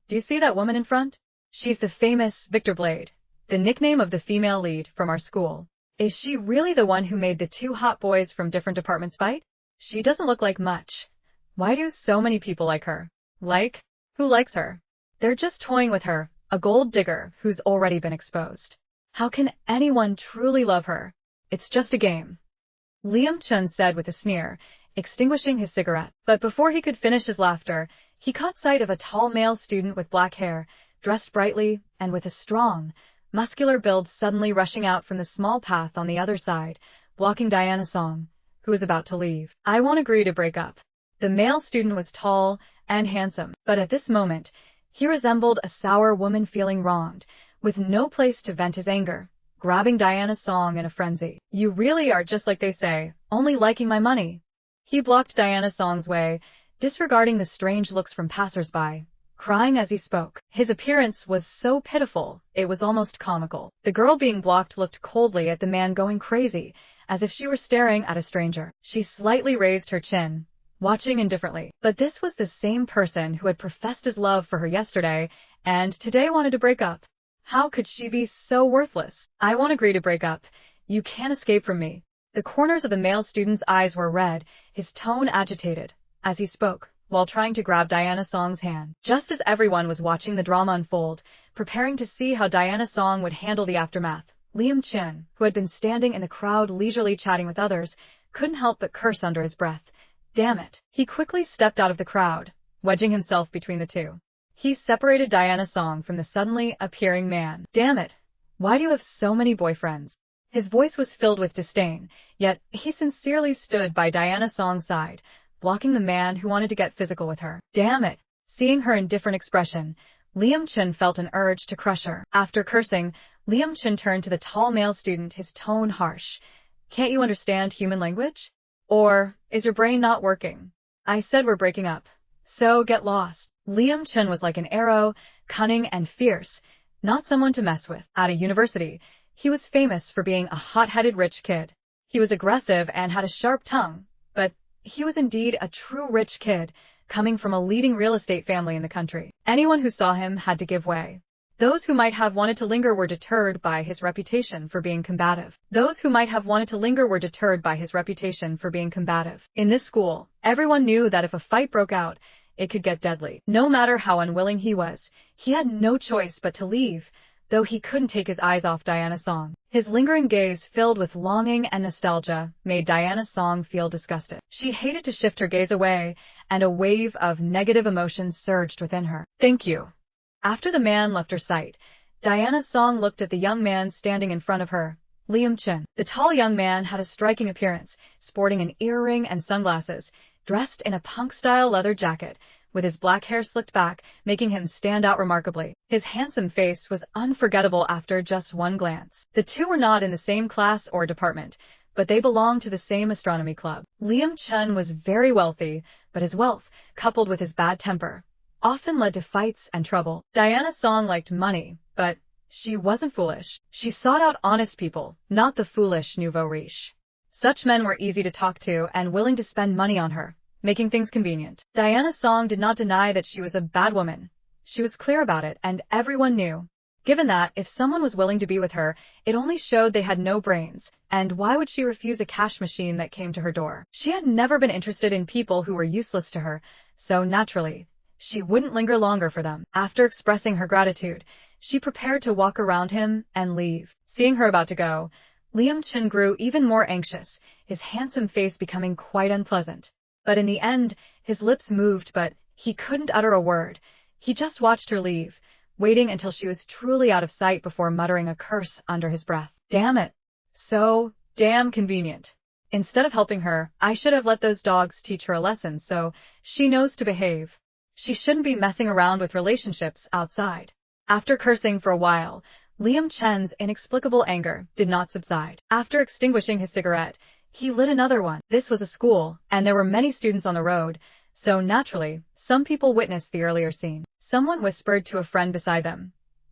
Do you see that woman in front? She's the famous Victor Blade, the nickname of the female lead from our school. Is she really the one who made the two hot boys from different departments fight? She doesn't look like much. Why do so many people like her? Like? Who likes her? They're just toying with her, a gold digger who's already been exposed. How can anyone truly love her? It's just a game. Liam Chun said with a sneer, extinguishing his cigarette. But before he could finish his laughter, he caught sight of a tall male student with black hair, dressed brightly, and with a strong, muscular build suddenly rushing out from the small path on the other side, blocking Diana Song, who was about to leave. I won't agree to break up. The male student was tall and handsome, but at this moment, he resembled a sour woman feeling wronged, with no place to vent his anger, grabbing Diana Song in a frenzy. You really are just like they say, only liking my money. He blocked Diana Song's way, disregarding the strange looks from passers-by, crying as he spoke. His appearance was so pitiful, it was almost comical. The girl being blocked looked coldly at the man going crazy, as if she were staring at a stranger. She slightly raised her chin, watching indifferently. But this was the same person who had professed his love for her yesterday, and today wanted to break up. How could she be so worthless? I won't agree to break up. You can't escape from me. The corners of the male student's eyes were red, his tone agitated, as he spoke, while trying to grab Diana Song's hand. Just as everyone was watching the drama unfold, preparing to see how Diana Song would handle the aftermath, Liam Chin, who had been standing in the crowd leisurely chatting with others, couldn't help but curse under his breath. Damn it. He quickly stepped out of the crowd, wedging himself between the two. He separated Diana Song from the suddenly appearing man. Damn it. Why do you have so many boyfriends? His voice was filled with disdain, yet he sincerely stood by Diana Song's side, blocking the man who wanted to get physical with her. Damn it. Seeing her indifferent expression, Liam Chun felt an urge to crush her. After cursing, Liam Chun turned to the tall male student, his tone harsh. Can't you understand human language? Or is your brain not working? I said we're breaking up. So get lost. Liam Chun was like an arrow, cunning and fierce, not someone to mess with. At a university, he was famous for being a hot-headed rich kid. He was aggressive and had a sharp tongue, but he was indeed a true rich kid, coming from a leading real estate family in the country. Anyone who saw him had to give way. Those who might have wanted to linger were deterred by his reputation for being combative. In this school, everyone knew that if a fight broke out, it could get deadly. No matter how unwilling he was, he had no choice but to leave, though he couldn't take his eyes off Diana Song. His lingering gaze, filled with longing and nostalgia, made Diana Song feel disgusted. She hated to shift her gaze away, and a wave of negative emotions surged within her. Thank you. After the man left her sight, Diana Song looked at the young man standing in front of her, Liam Chin. The tall young man had a striking appearance, sporting an earring and sunglasses, dressed in a punk-style leather jacket, with his black hair slicked back, making him stand out remarkably. His handsome face was unforgettable after just one glance. The two were not in the same class or department, but they belonged to the same astronomy club. Liam Chun was very wealthy, but his wealth, coupled with his bad temper, often led to fights and trouble. Diana Song liked money, but she wasn't foolish. She sought out honest people, not the foolish nouveau riche. Such men were easy to talk to and willing to spend money on her, making things convenient. Diana Song did not deny that she was a bad woman. She was clear about it, and everyone knew. Given that, if someone was willing to be with her, it only showed they had no brains, and why would she refuse a cash machine that came to her door? She had never been interested in people who were useless to her, so naturally, she wouldn't linger longer for them. After expressing her gratitude, she prepared to walk around him and leave. Seeing her about to go, Liam Chin grew even more anxious, his handsome face becoming quite unpleasant. But in the end, his lips moved, but he couldn't utter a word. He just watched her leave, waiting until she was truly out of sight before muttering a curse under his breath. Damn it. So damn convenient. Instead of helping her, I should have let those dogs teach her a lesson so she knows to behave. She shouldn't be messing around with relationships outside. After cursing for a while, Liam Chen's inexplicable anger did not subside. After extinguishing his cigarette, he lit another one. This was a school, and there were many students on the road, so naturally, some people witnessed the earlier scene. Someone whispered to a friend beside them.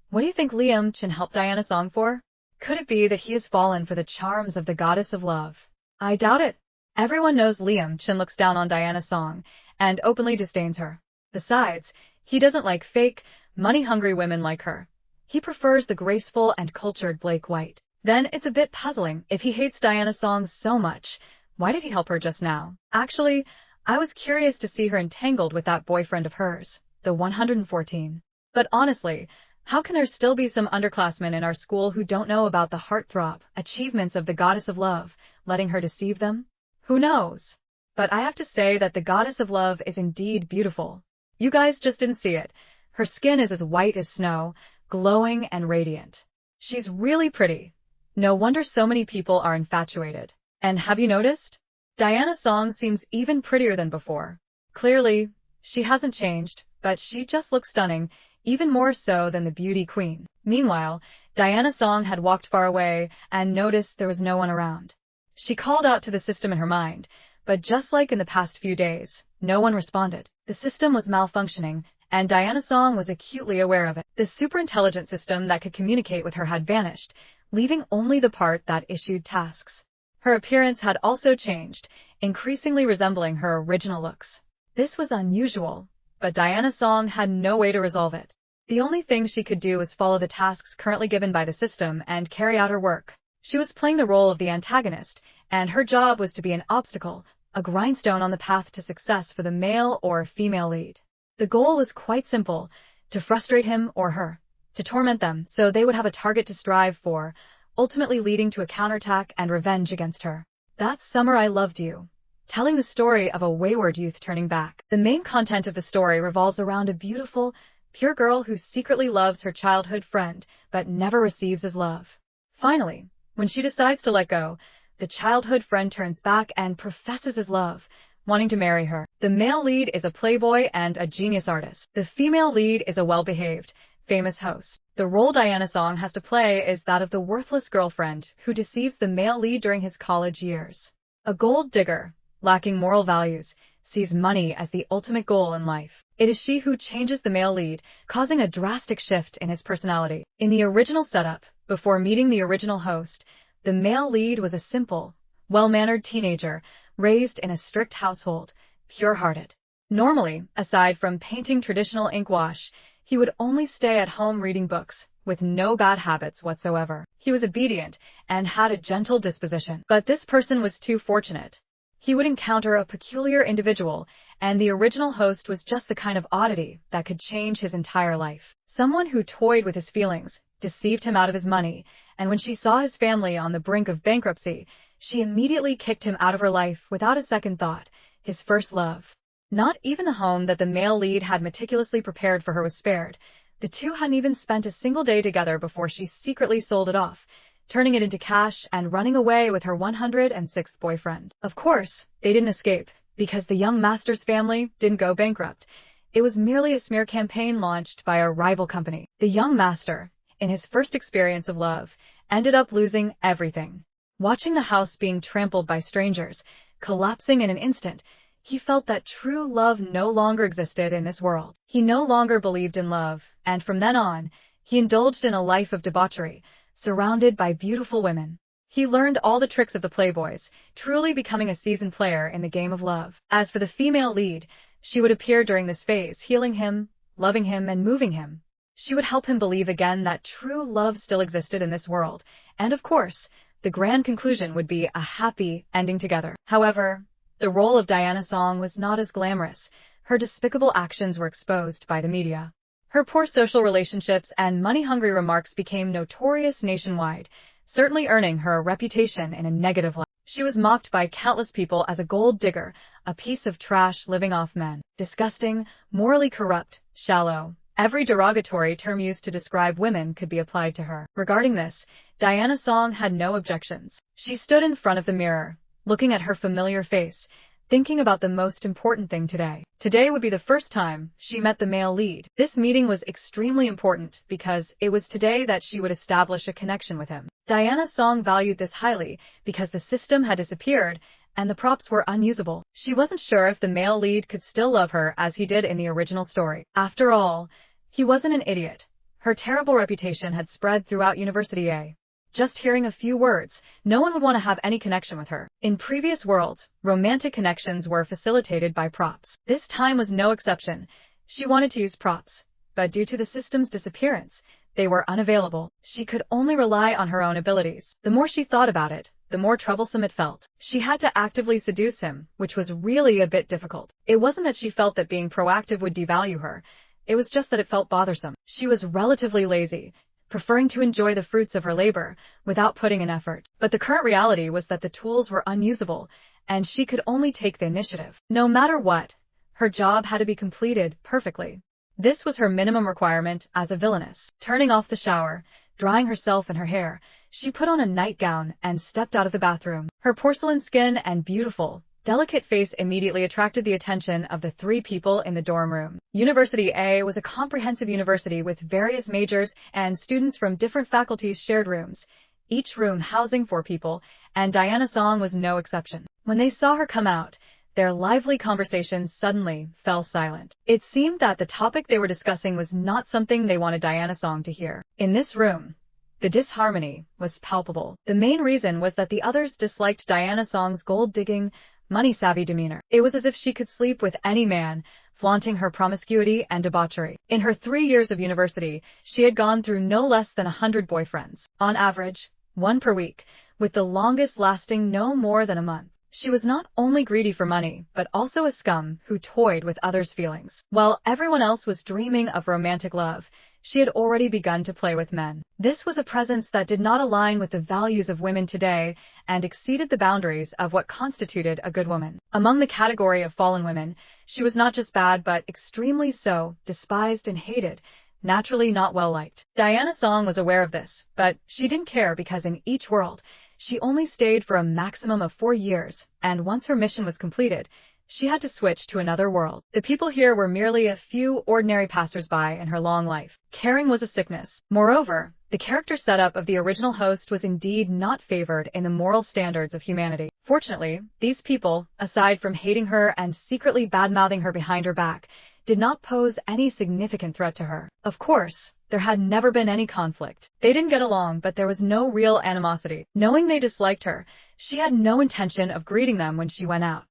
What do you think Liam Chen helped Diana Song for? Could it be that he has fallen for the charms of the goddess of love? I doubt it. Everyone knows Liam Chen looks down on Diana Song, and openly disdains her. Besides, he doesn't like fake, money-hungry women like her. He prefers the graceful and cultured Blake White. Then it's a bit puzzling if he hates Diana Song so much. Why did he help her just now? Actually, I was curious to see her entangled with that boyfriend of hers, the 114. But honestly, how can there still be some underclassmen in our school who don't know about the heartthrob achievements of the goddess of love, letting her deceive them? Who knows? But I have to say that the goddess of love is indeed beautiful. You guys just didn't see it. Her skin is as white as snow, glowing and radiant. She's really pretty. No wonder so many people are infatuated. And have you noticed? Diana Song seems even prettier than before. Clearly, she hasn't changed, but she just looks stunning, even more so than the beauty queen. Meanwhile, Diana Song had walked far away and noticed there was no one around. She called out to the system in her mind, but just like in the past few days, no one responded. The system was malfunctioning, and Diana Song was acutely aware of it. The superintelligent system that could communicate with her had vanished, leaving only the part that issued tasks. Her appearance had also changed, increasingly resembling her original looks. This was unusual, but Diana Song had no way to resolve it. The only thing she could do was follow the tasks currently given by the system and carry out her work. She was playing the role of the antagonist, and her job was to be an obstacle, a grindstone on the path to success for the male or female lead. The goal was quite simple: to frustrate him or her, to torment them so they would have a target to strive for, ultimately leading to a counterattack and revenge against her. That Summer I Loved You, telling the story of a wayward youth turning back. The main content of the story revolves around a beautiful, pure girl who secretly loves her childhood friend but never receives his love. Finally, when she decides to let go, the childhood friend turns back and professes his love, wanting to marry her. The male lead is a playboy and a genius artist. The female lead is a well-behaved, famous host. The role Diana Song has to play is that of the worthless girlfriend who deceives the male lead during his college years. A gold digger, lacking moral values, sees money as the ultimate goal in life. It is she who changes the male lead, causing a drastic shift in his personality. In the original setup, before meeting the original host, the male lead was a simple, well-mannered teenager, raised in a strict household, pure-hearted. Normally, aside from painting traditional ink wash, he would only stay at home reading books, with no bad habits whatsoever. He was obedient and had a gentle disposition. But this person was too fortunate. He would encounter a peculiar individual, and the original host was just the kind of oddity that could change his entire life. Someone who toyed with his feelings, deceived him out of his money, and when she saw his family on the brink of bankruptcy, she immediately kicked him out of her life without a second thought. His first love. Not even the home that the male lead had meticulously prepared for her was spared. The two hadn't even spent a single day together before she secretly sold it off, turning it into cash and running away with her 106th boyfriend. Of course, they didn't escape, because the young master's family didn't go bankrupt. It was merely a smear campaign launched by a rival company. The young master, in his first experience of love, ended up losing everything. Watching the house being trampled by strangers, collapsing in an instant, he felt that true love no longer existed in this world. He no longer believed in love, and from then on, he indulged in a life of debauchery, surrounded by beautiful women. He learned all the tricks of the playboys, truly becoming a seasoned player in the game of love. As for the female lead, she would appear during this phase, healing him, loving him, and moving him. She would help him believe again that true love still existed in this world, and of course, the grand conclusion would be a happy ending together. However, the role of Diana Song was not as glamorous. Her despicable actions were exposed by the media. Her poor social relationships and money-hungry remarks became notorious nationwide, certainly earning her a reputation in a negative light. She was mocked by countless people as a gold digger, a piece of trash living off men, disgusting, morally corrupt, shallow. Every derogatory term used to describe women could be applied to her. Regarding this, Diana Song had no objections. She stood in front of the mirror, looking at her familiar face, thinking about the most important thing today. Today would be the first time she met the male lead. This meeting was extremely important because it was today that she would establish a connection with him. Diana Song valued this highly because the system had disappeared and the props were unusable. She wasn't sure if the male lead could still love her as he did in the original story. After all, he wasn't an idiot. Her terrible reputation had spread throughout University A. Just hearing a few words, no one would want to have any connection with her. In previous worlds, romantic connections were facilitated by props. This time was no exception. She wanted to use props. but due to the system's disappearance, they were unavailable. She could only rely on her own abilities. The more she thought about it, the more troublesome it felt. She had to actively seduce him, which was really a bit difficult. It wasn't that she felt that being proactive would devalue her. It was just that it felt bothersome. She was relatively lazy, preferring to enjoy the fruits of her labor without putting in effort. But the current reality was that the tools were unusable, and she could only take the initiative. No matter what, her job had to be completed perfectly. This was her minimum requirement as a villainess. Turning off the shower, drying herself and her hair, she put on a nightgown and stepped out of the bathroom. Her porcelain skin and beautiful, delicate face immediately attracted the attention of the 3 people in the dorm room. University A was a comprehensive university with various majors, and students from different faculties shared rooms, each room housing 4 people, and Diana Song was no exception. When they saw her come out, their lively conversation suddenly fell silent. It seemed that the topic they were discussing was not something they wanted Diana Song to hear. In this room, the disharmony was palpable. The main reason was that the others disliked Diana Song's gold-digging, money-savvy demeanor. It was as if she could sleep with any man, flaunting her promiscuity and debauchery. In her 3 years of university, she had gone through no less than 100 boyfriends. On average, 1 per week, with the longest lasting no more than a month. She was not only greedy for money, but also a scum who toyed with others' feelings. While everyone else was dreaming of romantic love, she had already begun to play with men. This was a presence that did not align with the values of women today and exceeded the boundaries of what constituted a good woman. Among the category of fallen women, she was not just bad but extremely so, despised and hated, naturally not well liked. Diana Song was aware of this, but she didn't care because in each world, she only stayed for a maximum of 4 years, and once her mission was completed, she had to switch to another world. The people here were merely a few ordinary passers-by in her long life. Caring was a sickness. Moreover, the character setup of the original host was indeed not favored in the moral standards of humanity. Fortunately, these people, aside from hating her and secretly bad-mouthing her behind her back, did not pose any significant threat to her. Of course, there had never been any conflict. They didn't get along, but there was no real animosity. Knowing they disliked her, she had no intention of greeting them when she went out.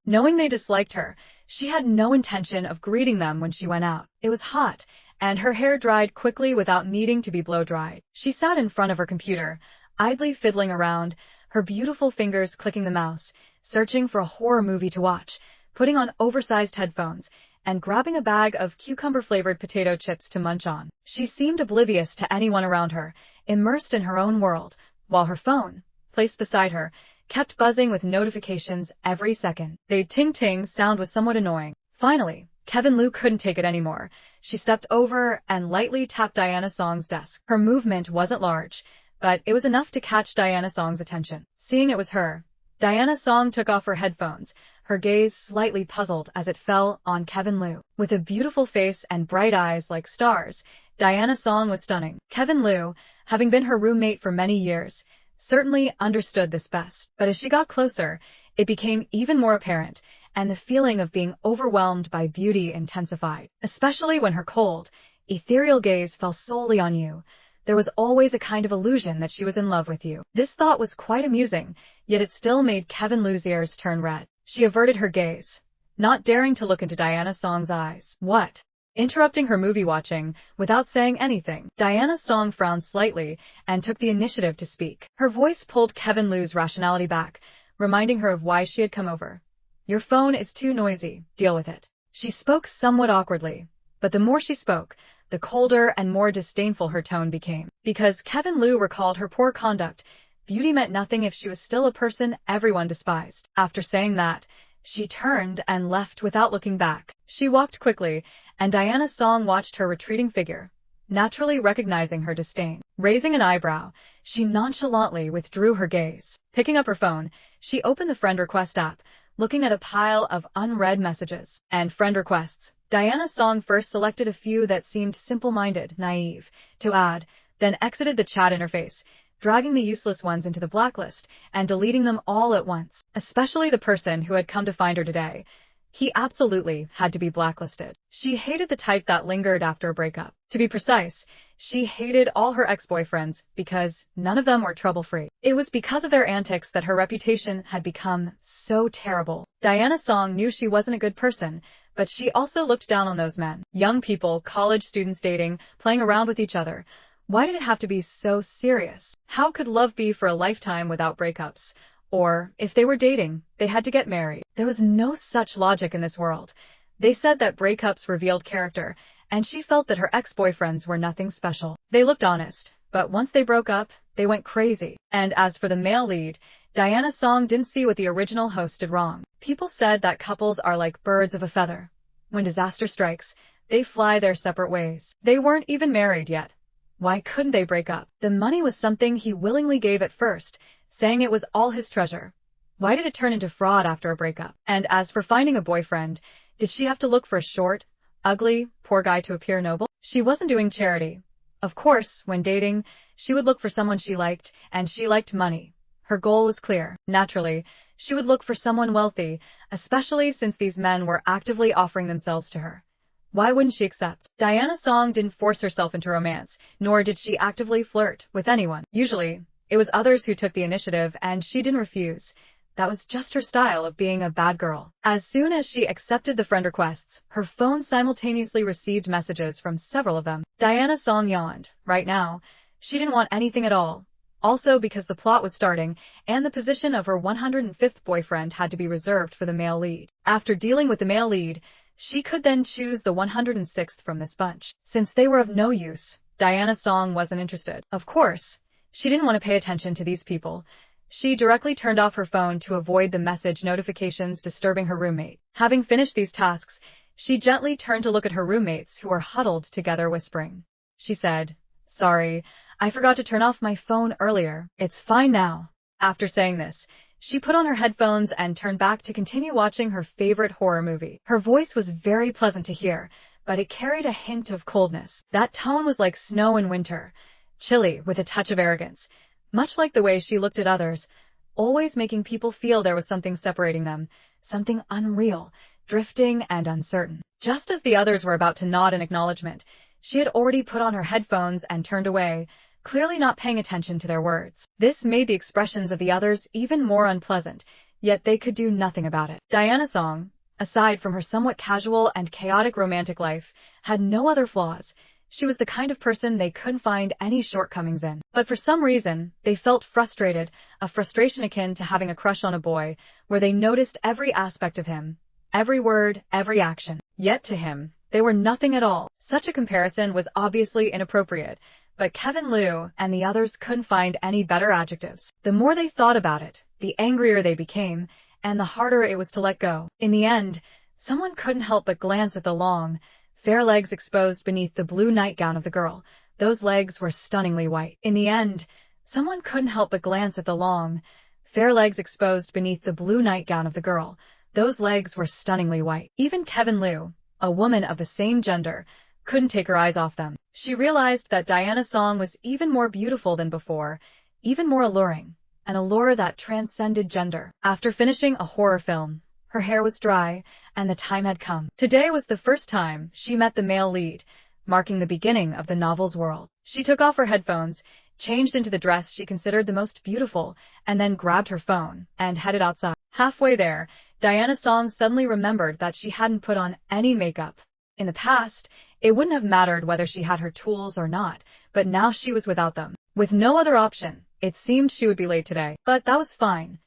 It was hot, and her hair dried quickly without needing to be blow-dried. She sat in front of her computer, idly fiddling around, her beautiful fingers clicking the mouse, searching for a horror movie to watch, putting on oversized headphones, and grabbing a bag of cucumber-flavored potato chips to munch on. She seemed oblivious to anyone around her, immersed in her own world, while her phone, placed beside her, kept buzzing with notifications every second. The ting-ting sound was somewhat annoying. Finally, Kevin Liu couldn't take it anymore. She stepped over and lightly tapped Diana Song's desk. Her movement wasn't large, but it was enough to catch Diana Song's attention. Seeing it was her, Diana Song took off her headphones, her gaze slightly puzzled as it fell on Kevin Liu. With a beautiful face and bright eyes like stars, Diana Song was stunning. Kevin Liu, having been her roommate for many years, certainly understood this best. But as she got closer, it became even more apparent, and the feeling of being overwhelmed by beauty intensified. Especially when her cold, ethereal gaze fell solely on you. There was always a kind of illusion that she was in love with you. This thought was quite amusing, yet it still made Kevin Liu's ears turn red. She averted her gaze, not daring to look into Diana Song's eyes. What? Interrupting her movie watching, without saying anything, Diana Song frowned slightly and took the initiative to speak. Her voice pulled Kevin Liu's rationality back, reminding her of why she had come over. Your phone is too noisy, deal with it. She spoke somewhat awkwardly, but the more she spoke, the colder and more disdainful her tone became. Because Kevin Liu recalled her poor conduct, beauty meant nothing if she was still a person everyone despised. After saying that, she turned and left without looking back. She walked quickly, and Diana Song watched her retreating figure, naturally recognizing her disdain. Raising an eyebrow, she nonchalantly withdrew her gaze. Picking up her phone, she opened the friend request app, looking at a pile of unread messages and friend requests. Diana Song first selected a few that seemed simple-minded, naive, to add, then exited the chat interface, dragging the useless ones into the blacklist and deleting them all at once. Especially the person who had come to find her today. He absolutely had to be blacklisted. She hated the type that lingered after a breakup. To be precise, She hated all her ex-boyfriends because none of them were trouble-free. It was because of their antics that her reputation had become so terrible. Diana Song knew she wasn't a good person, but she also looked down on those men. Young people, college students dating, playing around with each other. Why did it have to be so serious? How could love be for a lifetime without breakups? Or, if they were dating, they had to get married. There was no such logic in this world. They said that breakups revealed character, and she felt that her ex-boyfriends were nothing special. They looked honest, but once they broke up, they went crazy. And as for the male lead, Diana Song didn't see what the original host did wrong. People said that couples are like birds of a feather. When disaster strikes, they fly their separate ways. They weren't even married yet. Why couldn't they break up? The money was something he willingly gave at first, saying it was all his treasure. Why did it turn into fraud after a breakup? And as for finding a boyfriend, did she have to look for a short, ugly, poor guy to appear noble? She wasn't doing charity. Of course, when dating, she would look for someone she liked, and she liked money. Her goal was clear. Naturally, she would look for someone wealthy, especially since these men were actively offering themselves to her. Why wouldn't she accept? Diana Song didn't force herself into romance, nor did she actively flirt with anyone. Usually, it was others who took the initiative, and she didn't refuse. That was just her style of being a bad girl. As soon as she accepted the friend requests, her phone simultaneously received messages from several of them. Diana Song yawned. Right now, she didn't want anything at all. Also because the plot was starting, and the position of her 105th boyfriend had to be reserved for the male lead. After dealing with the male lead, she could then choose the 106th from this bunch. Since they were of no use, Diana Song wasn't interested. Of course, she didn't want to pay attention to these people. She directly turned off her phone to avoid the message notifications disturbing her roommate. Having finished these tasks, she gently turned to look at her roommates who were huddled together whispering. She said, "Sorry, I forgot to turn off my phone earlier. It's fine now." After saying this, she put on her headphones and turned back to continue watching her favorite horror movie. Her voice was very pleasant to hear, but it carried a hint of coldness. That tone was like snow in winter, chilly with a touch of arrogance, much like the way she looked at others, always making people feel there was something separating them, something unreal, drifting and uncertain. Just as the others were about to nod in acknowledgement, she had already put on her headphones and turned away, clearly not paying attention to their words. This made the expressions of the others even more unpleasant, yet they could do nothing about it. Diana Song, aside from her somewhat casual and chaotic romantic life, had no other flaws. She was the kind of person they couldn't find any shortcomings in. But for some reason, they felt frustrated, a frustration akin to having a crush on a boy, where they noticed every aspect of him, every word, every action. Yet to him, they were nothing at all. Such a comparison was obviously inappropriate, but Kevin Liu and the others couldn't find any better adjectives. The more they thought about it, the angrier they became, and the harder it was to let go. In the end, someone couldn't help but glance at the long, fair legs exposed beneath the blue nightgown of the girl. Those legs were stunningly white. In the end, someone couldn't help but glance at the long, fair legs exposed beneath the blue nightgown of the girl. Those legs were stunningly white. Even Kevin Liu, a woman of the same gender, couldn't take her eyes off them. She realized that Diana Song was even more beautiful than before, even more alluring, an allure that transcended gender. After finishing a horror film, her hair was dry, and the time had come. Today was the first time she met the male lead, marking the beginning of the novel's world. She took off her headphones, changed into the dress she considered the most beautiful, and then grabbed her phone and headed outside. Halfway there, Diana Song suddenly remembered that she hadn't put on any makeup. In the past, it wouldn't have mattered whether she had her tools or not, but now she was without them. With no other option, it seemed she would be late today. But that was fine.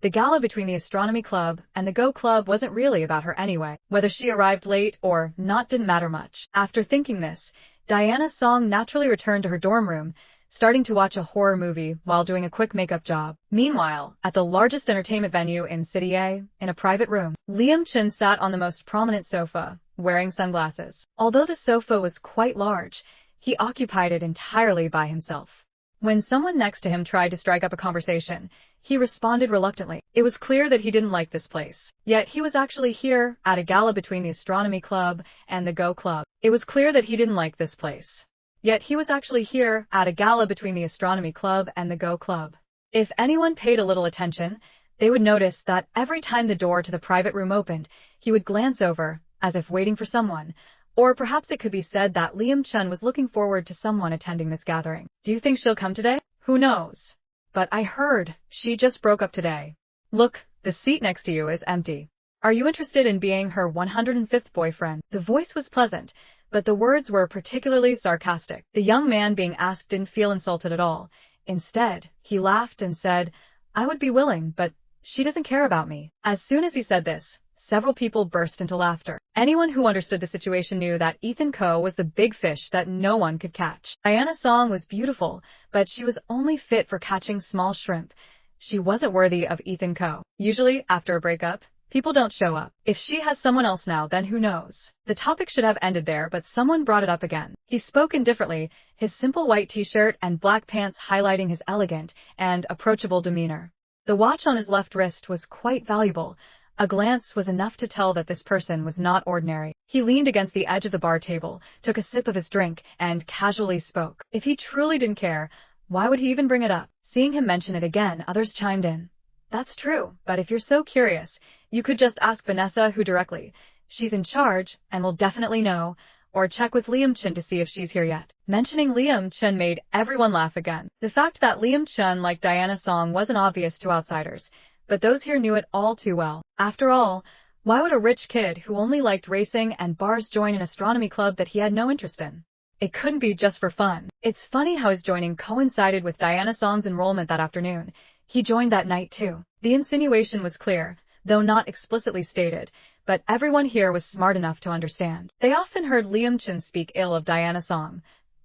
The gala between the astronomy club and the Go club wasn't really about her anyway. Whether she arrived late or not didn't matter much. After thinking this, Diana Song naturally returned to her dorm room, starting to watch a horror movie while doing a quick makeup job. Meanwhile, at the largest entertainment venue in City A, in a private room, Liam Chen sat on the most prominent sofa, wearing sunglasses. Although the sofa was quite large, he occupied it entirely by himself. When someone next to him tried to strike up a conversation, he responded reluctantly. It was clear that he didn't like this place. Yet he was actually here at a gala between the astronomy club and the Go club. It was clear that he didn't like this place. Yet he was actually here at a gala between the astronomy club and the Go club. If anyone paid a little attention, they would notice that every time the door to the private room opened, he would glance over, as if waiting for someone, Or perhaps it could be said that Liam Chun was looking forward to someone attending this gathering. Do you think she'll come today? Who knows? But I heard she just broke up today. Look, the seat next to you is empty. Are you interested in being her 105th boyfriend? The voice was pleasant, but the words were particularly sarcastic. The young man being asked didn't feel insulted at all. Instead, he laughed and said, I would be willing, but she doesn't care about me. As soon as he said this, several people burst into laughter. Anyone who understood the situation knew that Ethan Ko was the big fish that no one could catch. Diana Song was beautiful, but she was only fit for catching small shrimp. She wasn't worthy of Ethan Ko. Usually, after a breakup, people don't show up. If she has someone else now, then who knows? The topic should have ended there, but someone brought it up again. He spoke indifferently, his simple white t-shirt and black pants highlighting his elegant and approachable demeanor. The watch on his left wrist was quite valuable. A glance was enough to tell that this person was not ordinary. He leaned against the edge of the bar table, took a sip of his drink, and casually spoke. If he truly didn't care, why would he even bring it up? Seeing him mention it again, others chimed in. That's true, but if you're so curious, you could just ask Vanessa who directly. She's in charge, and will definitely know, or check with Liam Chun to see if she's here yet. Mentioning Liam Chun made everyone laugh again. The fact that Liam Chun liked Diana Song wasn't obvious to outsiders, but those here knew it all too well. After all, why would a rich kid who only liked racing and bars join an astronomy club that he had no interest in? It couldn't be just for fun. It's funny how his joining coincided with Diana Song's enrollment that afternoon. He joined that night too. The insinuation was clear, though not explicitly stated, but everyone here was smart enough to understand. They often heard Liam Chun speak ill of Diana Song,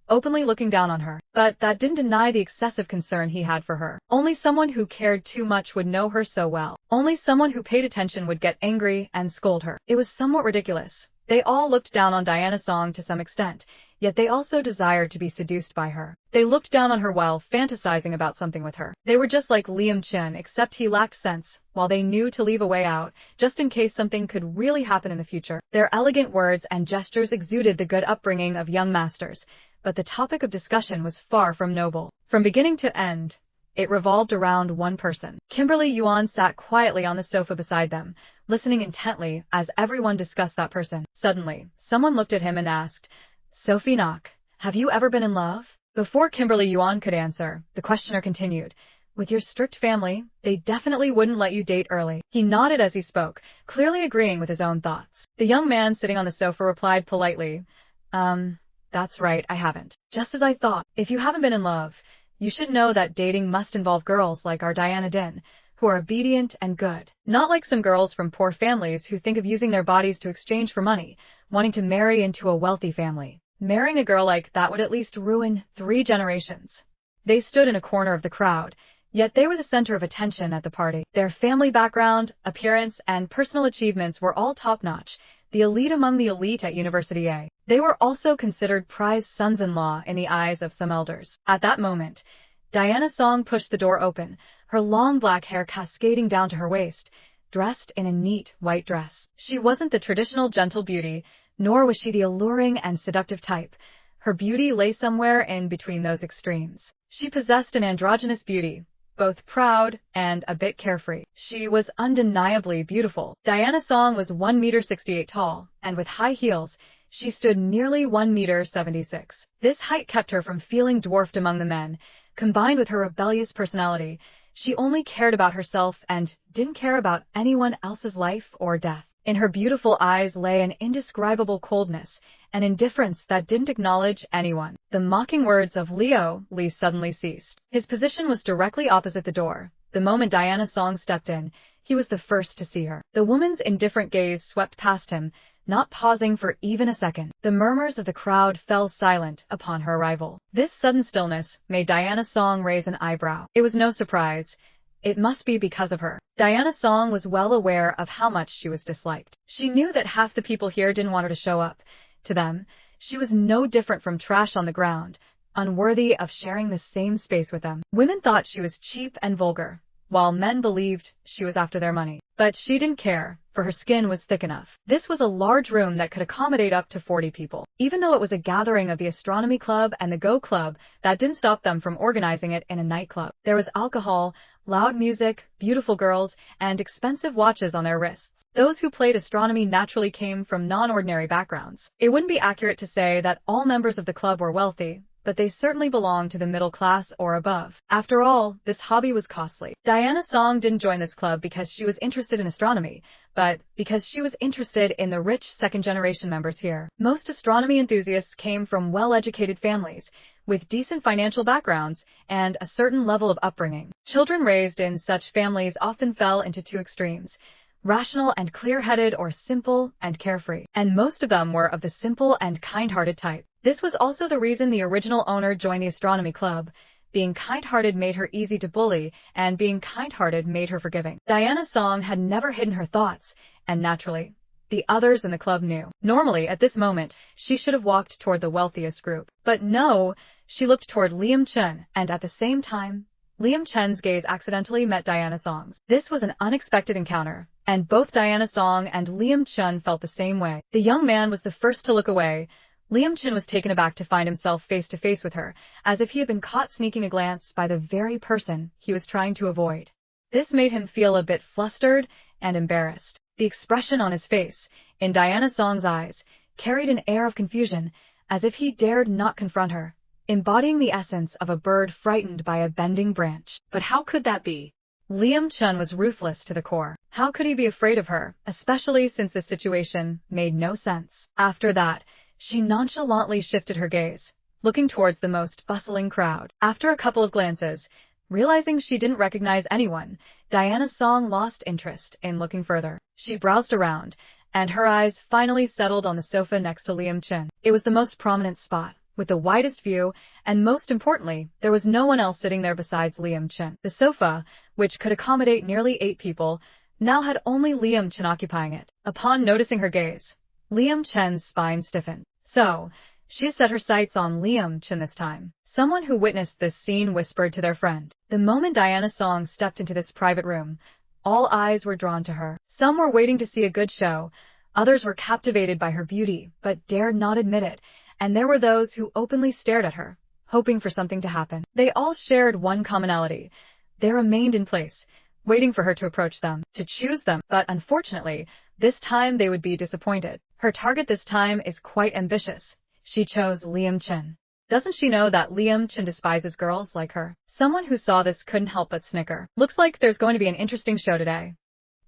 openly looking down on her, but that didn't deny the excessive concern he had for her. Only someone who cared too much would know her so well. Only someone who paid attention would get angry and scold her. It was somewhat ridiculous. They all looked down on Diana Song to some extent, yet they also desired to be seduced by her. They looked down on her while fantasizing about something with her. They were just like Liam Chun, except he lacked sense, while they knew to leave a way out, just in case something could really happen in the future. Their elegant words and gestures exuded the good upbringing of young masters, but the topic of discussion was far from noble. From beginning to end, it revolved around one person. Kimberly Yuan sat quietly on the sofa beside them, listening intently as everyone discussed that person. Suddenly, someone looked at him and asked, Sophie Nok, have you ever been in love? Before Kimberly Yuan could answer, the questioner continued, with your strict family, they definitely wouldn't let you date early. He nodded as he spoke, clearly agreeing with his own thoughts. The young man sitting on the sofa replied politely, that's right, I haven't. Just as I thought. If you haven't been in love, you should know that dating must involve girls like our Diana Din, who are obedient and good. Not like some girls from poor families who think of using their bodies to exchange for money, wanting to marry into a wealthy family. Marrying a girl like that would at least ruin 3 generations. They stood in a corner of the crowd, yet they were the center of attention at the party. Their family background, appearance, and personal achievements were all top-notch, the elite among the elite at University A. They were also considered prized sons-in-law in the eyes of some elders. At that moment, Diana Song pushed the door open, her long black hair cascading down to her waist, dressed in a neat white dress. She wasn't the traditional gentle beauty, nor was she the alluring and seductive type. Her beauty lay somewhere in between those extremes. She possessed an androgynous beauty, both proud and a bit carefree. She was undeniably beautiful. Diana Song was 1.68 meters tall, and with high heels, she stood nearly 1.76 meters. This height kept her from feeling dwarfed among the men. Combined with her rebellious personality, she only cared about herself and didn't care about anyone else's life or death. In her beautiful eyes lay an indescribable coldness, an indifference that didn't acknowledge anyone. The mocking words of Lee suddenly ceased. His position was directly opposite the door. The moment Diana Song stepped in, he was the first to see her. The woman's indifferent gaze swept past him, not pausing for even a second. The murmurs of the crowd fell silent upon her arrival. This sudden stillness made Diana Song raise an eyebrow. It was no surprise. It must be because of her. Diana Song was well aware of how much she was disliked. She knew that half the people here didn't want her to show up. To them, she was no different from trash on the ground, unworthy of sharing the same space with them. Women thought she was cheap and vulgar, while men believed she was after their money. But she didn't care, for her skin was thick enough. This was a large room that could accommodate up to 40 people. Even though it was a gathering of the astronomy club and the Go club, that didn't stop them from organizing it in a nightclub. There was alcohol, loud music, beautiful girls, and expensive watches on their wrists. Those who played astronomy naturally came from non-ordinary backgrounds. It wouldn't be accurate to say that all members of the club were wealthy, but they certainly belonged to the middle class or above. After all, this hobby was costly. Diana Song didn't join this club because she was interested in astronomy, but because she was interested in the rich second-generation members here. Most astronomy enthusiasts came from well-educated families, with decent financial backgrounds and a certain level of upbringing. Children raised in such families often fell into two extremes: rational and clear-headed or simple and carefree. And most of them were of the simple and kind-hearted type. This was also the reason the original owner joined the astronomy club. Being kind-hearted made her easy to bully, and being kind-hearted made her forgiving. Diana Song had never hidden her thoughts, and naturally, the others in the club knew. Normally, at this moment, she should have walked toward the wealthiest group. But no, she looked toward Liam Chen, and at the same time, Liam Chen's gaze accidentally met Diana Song's. This was an unexpected encounter, and both Diana Song and Liam Chen felt the same way. The young man was the first to look away. Liam Chen was taken aback to find himself face to face with her, as if he had been caught sneaking a glance by the very person he was trying to avoid. This made him feel a bit flustered and embarrassed. The expression on his face, in Diana Song's eyes, carried an air of confusion, as if he dared not confront her, embodying the essence of a bird frightened by a bending branch. But how could that be? Liam Chen was ruthless to the core. How could he be afraid of her, especially since the situation made no sense? After that, she nonchalantly shifted her gaze, looking towards the most bustling crowd. After a couple of glances, realizing she didn't recognize anyone, Diana Song lost interest in looking further. She browsed around, and her eyes finally settled on the sofa next to Liam Chen. It was the most prominent spot, with the widest view, and most importantly, there was no one else sitting there besides Liam Chen. The sofa, which could accommodate nearly 8 people, now had only Liam Chen occupying it. Upon noticing her gaze, Liam Chen's spine stiffened. So, she set her sights on Liam Chen this time. Someone who witnessed this scene whispered to their friend. The moment Diana Song stepped into this private room, all eyes were drawn to her. Some were waiting to see a good show, others were captivated by her beauty, but dared not admit it, and there were those who openly stared at her, hoping for something to happen. They all shared one commonality. They remained in place, waiting for her to approach them, to choose them, but unfortunately, this time they would be disappointed. Her target this time is quite ambitious. She chose Liam Chen. Doesn't she know that Liam Chen despises girls like her? Someone who saw this couldn't help but snicker. Looks like there's going to be an interesting show today.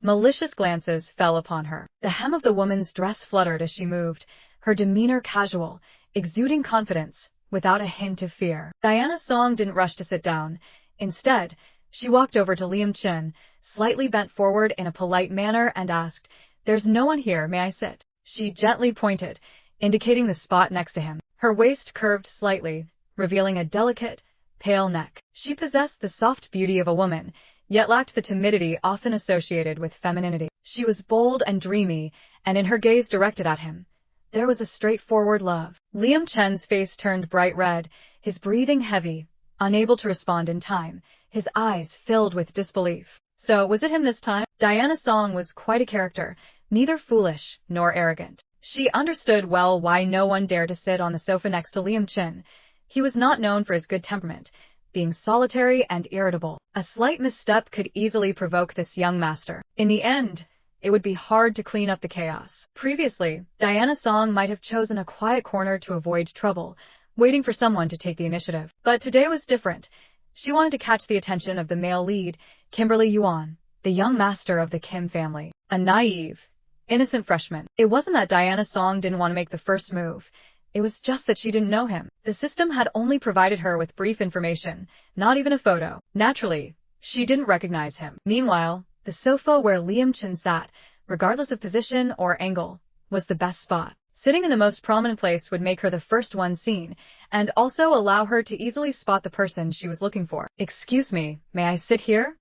Malicious glances fell upon her. The hem of the woman's dress fluttered as she moved, her demeanor casual, exuding confidence, without a hint of fear. Diana Song didn't rush to sit down. Instead, she walked over to Liam Chen, slightly bent forward in a polite manner and asked, "There's no one here, may I sit?" She gently pointed, indicating the spot next to him. Her waist curved slightly, revealing a delicate, pale neck. She possessed the soft beauty of a woman, yet lacked the timidity often associated with femininity. She was bold and dreamy, and in her gaze directed at him, there was a straightforward love. Liam Chen's face turned bright red, his breathing heavy, unable to respond in time, his eyes filled with disbelief. So, was it him this time? Diana Song was quite a character, neither foolish nor arrogant. She understood well why no one dared to sit on the sofa next to Liam Chen. He was not known for his good temperament, being solitary and irritable. A slight misstep could easily provoke this young master. In the end, it would be hard to clean up the chaos. Previously, Diana Song might have chosen a quiet corner to avoid trouble, waiting for someone to take the initiative. But today was different. She wanted to catch the attention of the male lead, Kimberly Yuan, the young master of the Kim family. A naive, innocent freshman. It wasn't that Diana Song didn't want to make the first move. It was just that she didn't know him. The system had only provided her with brief information, not even a photo. Naturally, she didn't recognize him. Meanwhile, the sofa where Liam Chen sat, regardless of position or angle, was the best spot. Sitting in the most prominent place would make her the first one seen, and also allow her to easily spot the person she was looking for. "Excuse me, may I sit here?"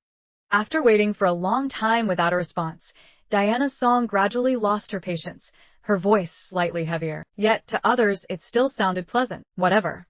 After waiting for a long time without a response, Diana Song gradually lost her patience, her voice slightly heavier. Yet to others it still sounded pleasant. Whatever.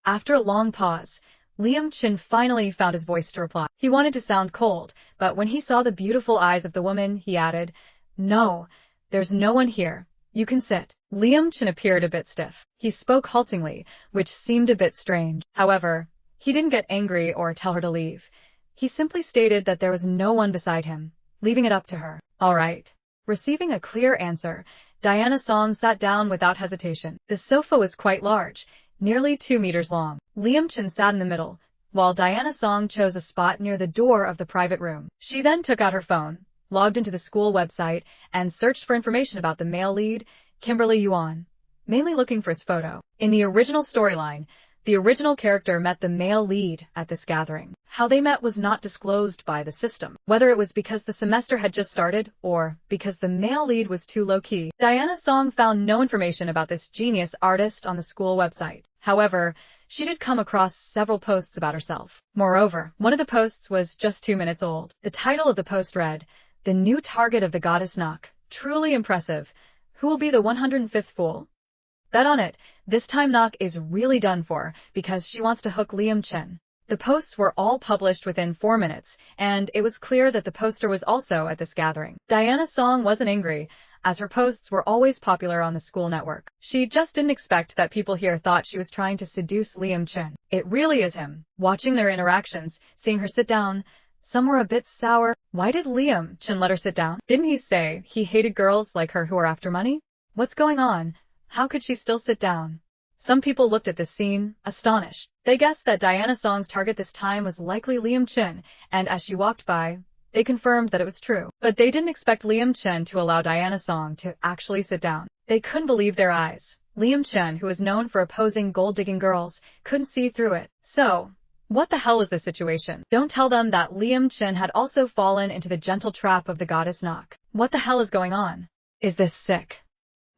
After a long pause, Liam Chin finally found his voice to reply. He wanted to sound cold, but when he saw the beautiful eyes of the woman, he added, "No, there's no one here. You can sit." Liam Chin appeared a bit stiff. He spoke haltingly, which seemed a bit strange. However, he didn't get angry or tell her to leave. He simply stated that there was no one beside him, leaving it up to her. All right. Receiving a clear answer, Diana Song sat down without hesitation. The sofa was quite large, nearly 2 meters long. Liam Chin sat in the middle, while Diana Song chose a spot near the door of the private room. She then took out her phone, logged into the school website, and searched for information about the male lead, Kimberly Yuan, mainly looking for his photo. In the original storyline, the original character met the male lead at this gathering. How they met was not disclosed by the system, whether it was because the semester had just started or because the male lead was too low-key. Diana Song found no information about this genius artist on the school website. However, she did come across several posts about herself. Moreover, one of the posts was just 2 minutes old. The title of the post read, "The new target of the goddess Nok. Truly impressive. Who will be the 105th fool?" Bet on it, this time Nok is really done for because she wants to hook Liam Chin. The posts were all published within 4 minutes, and it was clear that the poster was also at this gathering. Diana Song wasn't angry, as her posts were always popular on the school network. She just didn't expect that people here thought she was trying to seduce Liam Chin. It really is him. Watching their interactions, seeing her sit down, some were a bit sour. Why did Liam Chin let her sit down? Didn't he say he hated girls like her who are after money? What's going on? How could she still sit down? Some people looked at this scene, astonished. They guessed that Diana Song's target this time was likely Liam Chin, and as she walked by, they confirmed that it was true. But they didn't expect Liam Chin to allow Diana Song to actually sit down. They couldn't believe their eyes. Liam Chin, who is known for opposing gold-digging girls, couldn't see through it. So, what the hell was this situation? Don't tell them that Liam Chin had also fallen into the gentle trap of the goddess Nok. What the hell is going on? Is this sick?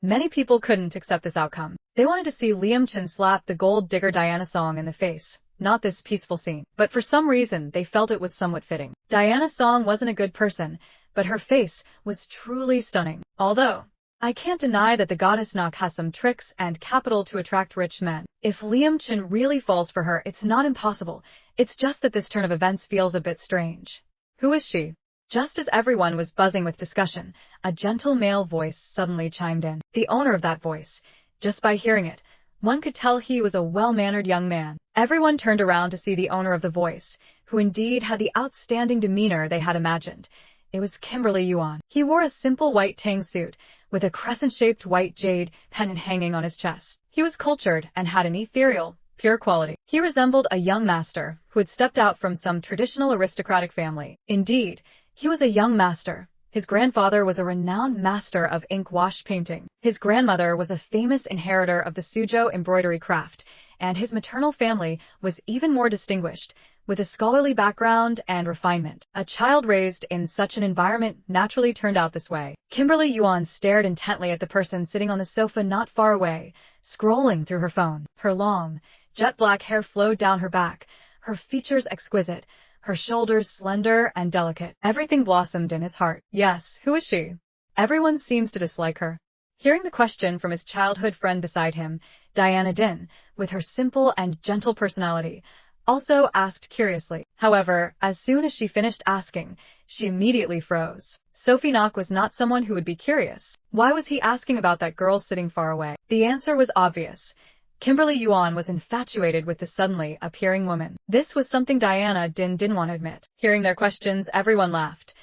Many people couldn't accept this outcome. They wanted to see Liam Chin slap the gold digger Diana Song in the face, not this peaceful scene. But for some reason, they felt it was somewhat fitting. Diana Song wasn't a good person, but her face was truly stunning. Although, I can't deny that the goddess Nok has some tricks and capital to attract rich men. If Liam Chin really falls for her, it's not impossible. It's just that this turn of events feels a bit strange. Who is she? Just as everyone was buzzing with discussion, a gentle male voice suddenly chimed in. The owner of that voice, just by hearing it, one could tell he was a well-mannered young man. Everyone turned around to see the owner of the voice, who indeed had the outstanding demeanor they had imagined. It was Kimberly Yuan. He wore a simple white tang suit, with a crescent-shaped white jade pendant hanging on his chest. He was cultured and had an ethereal, pure quality. He resembled a young master who had stepped out from some traditional aristocratic family. Indeed, he was a young master. His grandfather was a renowned master of ink wash painting. His grandmother was a famous inheritor of the Suzhou embroidery craft, and his maternal family was even more distinguished, with a scholarly background and refinement. A child raised in such an environment naturally turned out this way. Kimberly Yuan stared intently at the person sitting on the sofa not far away, scrolling through her phone. Her long, jet black hair flowed down her back, her features exquisite, her shoulders slender and delicate. Everything blossomed in his heart. Yes, who is she? Everyone seems to dislike her. Hearing the question from his childhood friend beside him, Diana Din, with her simple and gentle personality, also asked curiously. However, as soon as she finished asking, she immediately froze. Sophie Nok was not someone who would be curious. Why was he asking about that girl sitting far away? The answer was obvious. Kimberly Yuan was infatuated with the suddenly appearing woman. This was something Diana Din didn't want to admit. Hearing their questions, everyone laughed.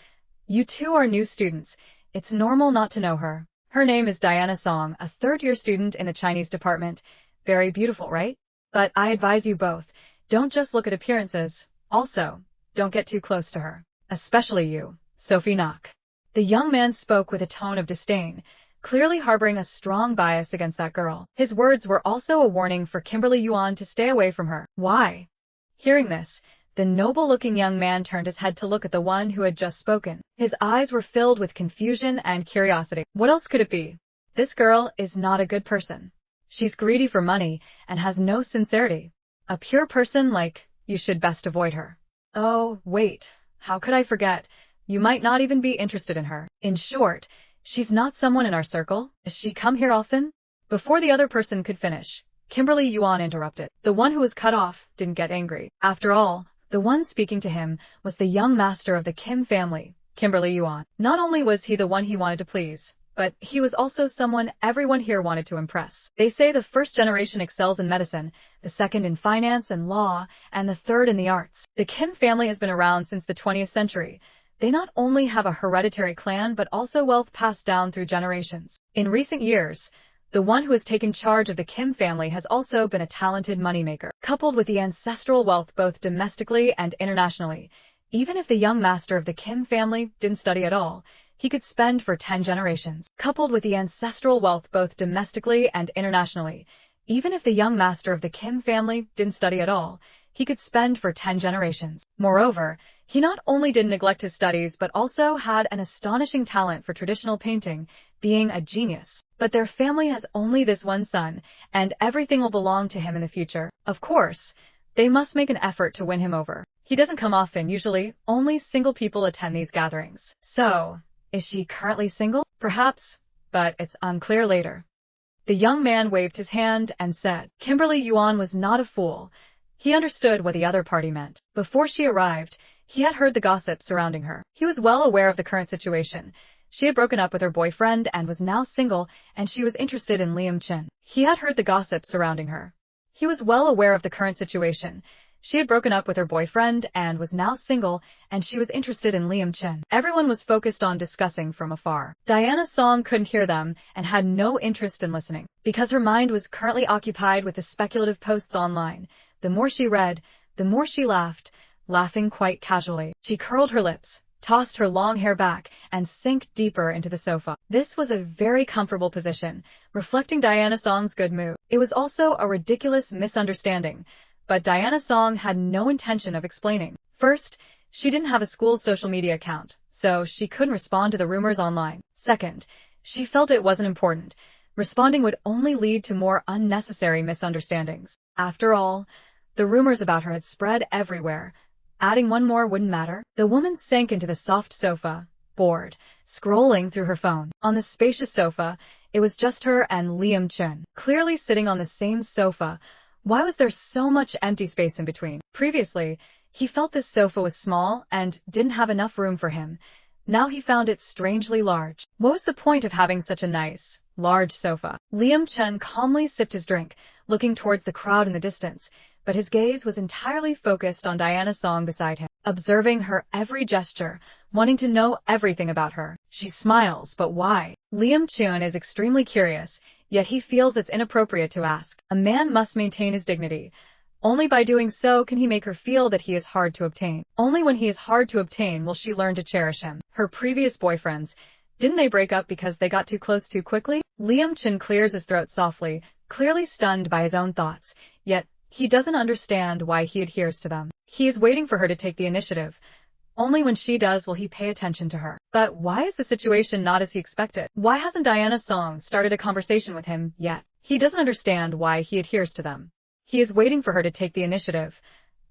You two are new students. It's normal not to know her. Her name is Diana Song, a third-year student in the Chinese department. Very beautiful, right? But I advise you both, don't just look at appearances. Also, don't get too close to her. Especially you, Sophie Nok. The young man spoke with a tone of disdain, clearly harboring a strong bias against that girl. His words were also a warning for Kimberly Yuan to stay away from her. Why? Hearing this, the noble-looking young man turned his head to look at the one who had just spoken. His eyes were filled with confusion and curiosity. What else could it be? This girl is not a good person. She's greedy for money and has no sincerity. A pure person like you should best avoid her. Oh, wait. How could I forget? You might not even be interested in her. In short, she's not someone in our circle. Does she come here often? Before the other person could finish, Kimberly Yuan interrupted. The one who was cut off didn't get angry. After all, the one speaking to him was the young master of the Kim family, Kimberly Yuan. Not only was he the one he wanted to please, but he was also someone everyone here wanted to impress. They say the first generation excels in medicine, the second in finance and law, and the third in the arts. The Kim family has been around since the 20th century. They not only have a hereditary clan but also wealth passed down through generations. In recent years, the one who has taken charge of the Kim family has also been a talented moneymaker, coupled with the ancestral wealth both domestically and internationally. Even if the young master of the Kim family didn't study at all, he could spend for 10 generations. Coupled with the ancestral wealth both domestically and internationally. Even if the young master of the Kim family didn't study at all, he could spend for 10 generations. Moreover, he not only didn't neglect his studies but also had an astonishing talent for traditional painting, being a genius. But their family has only this one son, and everything will belong to him in the future. Of course, they must make an effort to win him over. He doesn't come often. Usually, only single people attend these gatherings. So, is she currently single? Perhaps, but it's unclear later. The young man waved his hand and said, Kimberly Yuan was not a fool. He understood what the other party meant. Before she arrived, he had heard the gossip surrounding her. He was well aware of the current situation. She had broken up with her boyfriend and was now single, and she was interested in Liam Chen. He had heard the gossip surrounding her. He was well aware of the current situation. She had broken up with her boyfriend and was now single, and she was interested in Liam Chen. Everyone was focused on discussing from afar. Diana Song couldn't hear them and had no interest in listening, because her mind was currently occupied with the speculative posts online. The more she read, the more she laughed, laughing quite casually. She curled her lips, tossed her long hair back, and sank deeper into the sofa. This was a very comfortable position, reflecting Diana Song's good mood. It was also a ridiculous misunderstanding, but Diana Song had no intention of explaining. First, she didn't have a school social media account, so she couldn't respond to the rumors online. Second, she felt it wasn't important. Responding would only lead to more unnecessary misunderstandings. After all, the rumors about her had spread everywhere. Adding one more wouldn't matter. The woman sank into the soft sofa, bored, scrolling through her phone. On the spacious sofa, it was just her and Liam Chen, clearly sitting on the same sofa. Why was there so much empty space in between? Previously, he felt this sofa was small and didn't have enough room for him. Now he found it strangely large. What was the point of having such a nice, large sofa? Liam Chen calmly sipped his drink, looking towards the crowd in the distance, but his gaze was entirely focused on Diana Song beside him, observing her every gesture, wanting to know everything about her. She smiles, but why? Liam Chen is extremely curious, yet he feels it's inappropriate to ask. A man must maintain his dignity. Only by doing so can he make her feel that he is hard to obtain. Only when he is hard to obtain will she learn to cherish him. Her previous boyfriends, didn't they break up because they got too close too quickly? Liam Chen clears his throat softly, clearly stunned by his own thoughts, yet he doesn't understand why he adheres to them. He is waiting for her to take the initiative. Only when she does will he pay attention to her. But why is the situation not as he expected? Why hasn't Diana Song started a conversation with him yet? He doesn't understand why he adheres to them. He is waiting for her to take the initiative.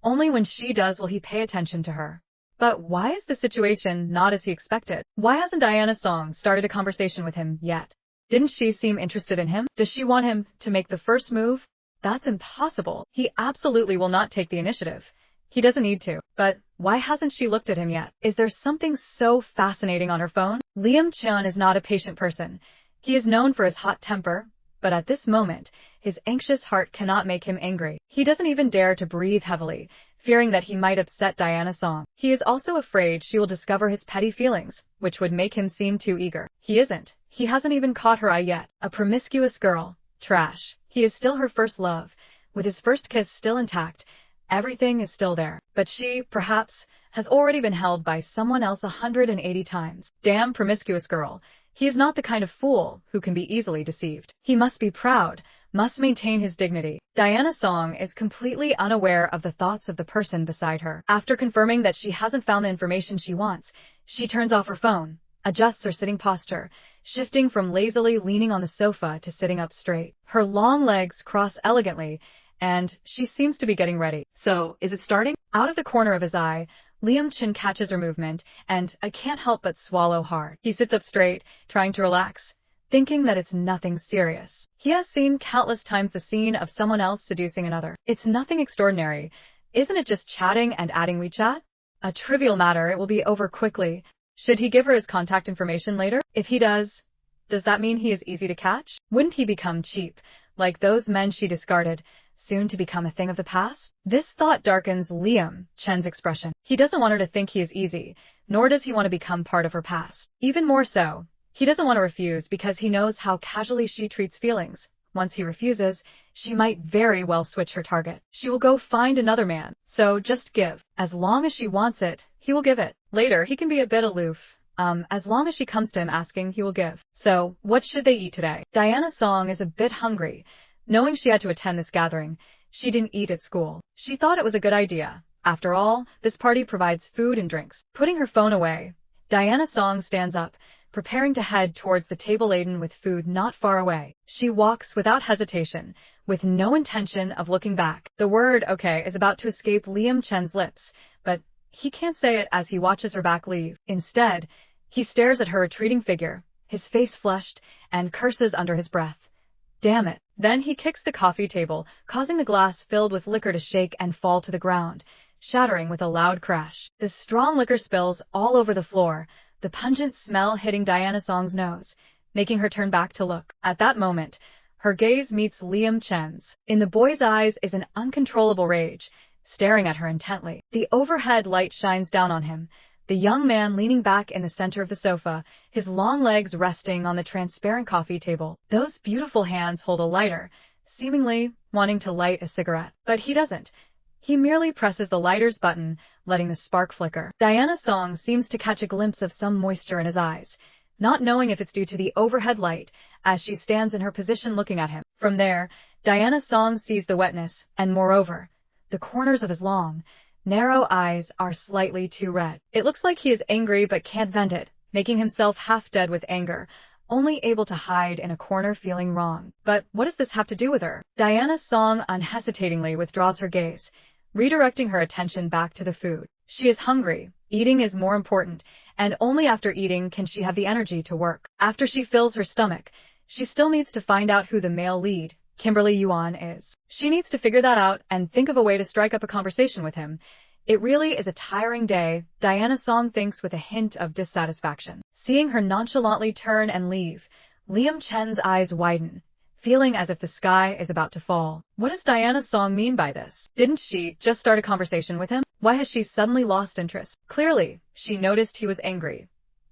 Only when she does will he pay attention to her. But why is the situation not as he expected? Why hasn't Diana Song started a conversation with him yet? Didn't she seem interested in him? Does she want him to make the first move? That's impossible. He absolutely will not take the initiative. He doesn't need to. But why hasn't she looked at him yet? Is there something so fascinating on her phone? Liam Chen is not a patient person. He is known for his hot temper, but at this moment, his anxious heart cannot make him angry. He doesn't even dare to breathe heavily, fearing that he might upset Diana Song. He is also afraid she will discover his petty feelings, which would make him seem too eager. He isn't. He hasn't even caught her eye yet. A promiscuous girl. Trash. He is still her first love. With his first kiss still intact, everything is still there. But she, perhaps, has already been held by someone else 180 times. Damn promiscuous girl. He is not the kind of fool who can be easily deceived. He must be proud, must maintain his dignity. Diana Song is completely unaware of the thoughts of the person beside her. After confirming that she hasn't found the information she wants, she turns off her phone, adjusts her sitting posture, shifting from lazily leaning on the sofa to sitting up straight. Her long legs cross elegantly, and she seems to be getting ready. So, is it starting? Out of the corner of his eye, Liam Chen catches her movement, and I can't help but swallow hard. He sits up straight, trying to relax, thinking that it's nothing serious. He has seen countless times the scene of someone else seducing another. It's nothing extraordinary. Isn't it just chatting and adding WeChat? A trivial matter, it will be over quickly. Should he give her his contact information later? If he does that mean he is easy to catch? Wouldn't he become cheap, like those men she discarded, soon to become a thing of the past? This thought darkens Liam Chen's expression. He doesn't want her to think he is easy, nor does he want to become part of her past. Even more so, he doesn't want to refuse because he knows how casually she treats feelings. Once he refuses, she might very well switch her target. She will go find another man. So just give. As long as she wants it, he will give it. Later, he can be a bit aloof. As long as she comes to him asking, he will give. So, what should they eat today? Diana Song is a bit hungry. Knowing she had to attend this gathering, she didn't eat at school. She thought it was a good idea. After all, this party provides food and drinks. Putting her phone away, Diana Song stands up, preparing to head towards the table laden with food not far away. She walks without hesitation, with no intention of looking back. The word okay is about to escape Liam Chen's lips, but he can't say it as he watches her back leave. Instead, he stares at her retreating figure, his face flushed, and curses under his breath. Damn it. Then he kicks the coffee table, causing the glass filled with liquor to shake and fall to the ground, shattering with a loud crash. The strong liquor spills all over the floor, the pungent smell hitting Diana Song's nose, making her turn back to look. At that moment, her gaze meets Liam Chen's. In the boy's eyes is an uncontrollable rage, staring at her intently. The overhead light shines down on him, the young man leaning back in the center of the sofa, his long legs resting on the transparent coffee table. Those beautiful hands hold a lighter, seemingly wanting to light a cigarette. But he doesn't. He merely presses the lighter's button, letting the spark flicker. Diana Song seems to catch a glimpse of some moisture in his eyes, not knowing if it's due to the overhead light, as she stands in her position looking at him. From there, Diana Song sees the wetness, and moreover, the corners of his long, narrow eyes are slightly too red. It looks like he is angry but can't vent it, making himself half dead with anger, only able to hide in a corner feeling wrong. But what does this have to do with her? Diana Song unhesitatingly withdraws her gaze, redirecting her attention back to the food. She is hungry. Eating is more important, and only after eating can she have the energy to work. After she fills her stomach, she still needs to find out who the male lead, Kimberly Yuan, is. She needs to figure that out and think of a way to strike up a conversation with him. It really is a tiring day, Diana Song thinks with a hint of dissatisfaction. Seeing her nonchalantly turn and leave, Liam Chen's eyes widen, feeling as if the sky is about to fall. What does Diana Song mean by this? Didn't she just start a conversation with him? Why has she suddenly lost interest? Clearly, she noticed he was angry.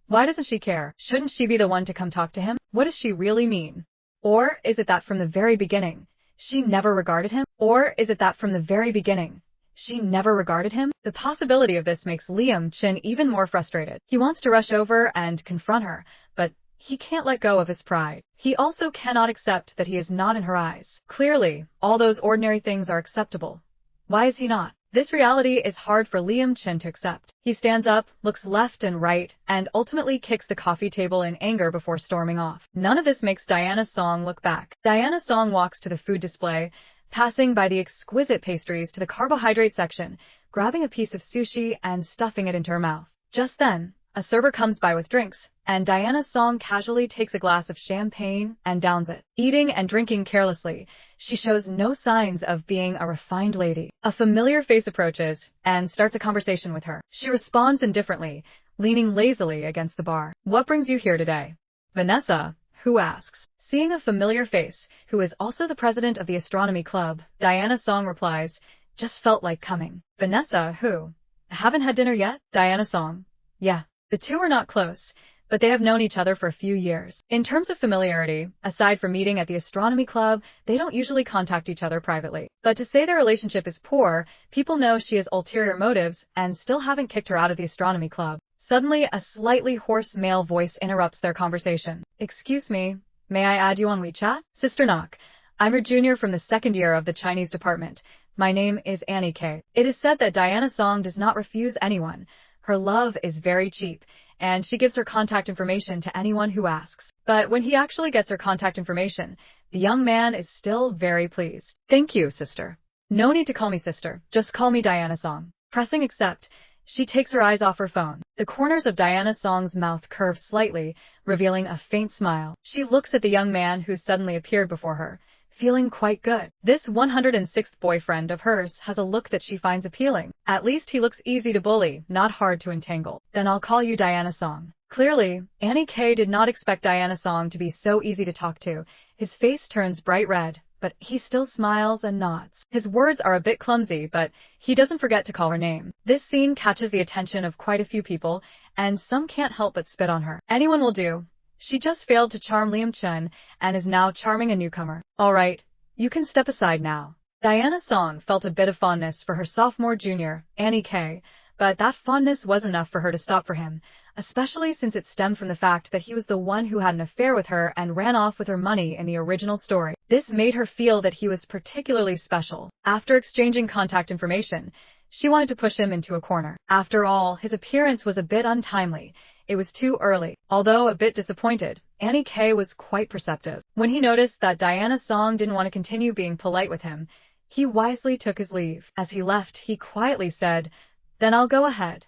Why doesn't she care? Shouldn't she be the one to come talk to him? What does she really mean? Or is it that from the very beginning, she never regarded him? Or is it that from the very beginning, she never regarded him? The possibility of this makes Liam Chen even more frustrated. He wants to rush over and confront her, but he can't let go of his pride. He also cannot accept that he is not in her eyes. Clearly, all those ordinary things are acceptable. Why is he not? This reality is hard for Liam Chen to accept. He stands up, looks left and right, and ultimately kicks the coffee table in anger before storming off. None of this makes Diana Song look back. Diana Song walks to the food display, passing by the exquisite pastries to the carbohydrate section, grabbing a piece of sushi and stuffing it into her mouth. Just then, a server comes by with drinks, and Diana Song casually takes a glass of champagne and downs it. Eating and drinking carelessly, she shows no signs of being a refined lady. A familiar face approaches and starts a conversation with her. She responds indifferently, leaning lazily against the bar. What brings you here today? Vanessa, who asks. Seeing a familiar face, who is also the president of the astronomy club, Diana Song replies, just felt like coming. Vanessa, who? Haven't had dinner yet? Diana Song. Yeah. The two are not close, but they have known each other for a few years. In terms of familiarity, aside from meeting at the astronomy club, they don't usually contact each other privately. But to say their relationship is poor, people know she has ulterior motives and still haven't kicked her out of the astronomy club. Suddenly, a slightly hoarse male voice interrupts their conversation. Excuse me, may I add you on WeChat? Sister Knock, I'm your junior from the second year of the Chinese department. My name is Annie K. It is said that Diana Song does not refuse anyone. Her love is very cheap, and she gives her contact information to anyone who asks. But when he actually gets her contact information, the young man is still very pleased. Thank you, sister. No need to call me sister, just call me Diana Song. Pressing accept, She takes her eyes off her phone. The corners of Diana Song's mouth curve slightly, revealing a faint smile. She looks at the young man who suddenly appeared before her, feeling quite good. This 106th boyfriend of hers has a look that she finds appealing. At least he looks easy to bully, not hard to entangle. Then I'll call you Diana Song. Clearly, Annie K did not expect Diana Song to be so easy to talk to. His face turns bright red, but he still smiles and nods. His words are a bit clumsy, but he doesn't forget to call her name. This scene catches the attention of quite a few people, and some can't help but spit on her. Anyone will do. She just failed to charm Liam Chun and is now charming a newcomer. All right, you can step aside now. Diana Song felt a bit of fondness for her sophomore junior, Annie K, but that fondness wasn't enough for her to stop for him, especially since it stemmed from the fact that he was the one who had an affair with her and ran off with her money in the original story. This made her feel that he was particularly special. After exchanging contact information, she wanted to push him into a corner. After all, his appearance was a bit untimely. It was too early. Although a bit disappointed, Annie K was quite perceptive. When he noticed that Diana Song didn't want to continue being polite with him, he wisely took his leave. As he left, he quietly said, "Then I'll go ahead."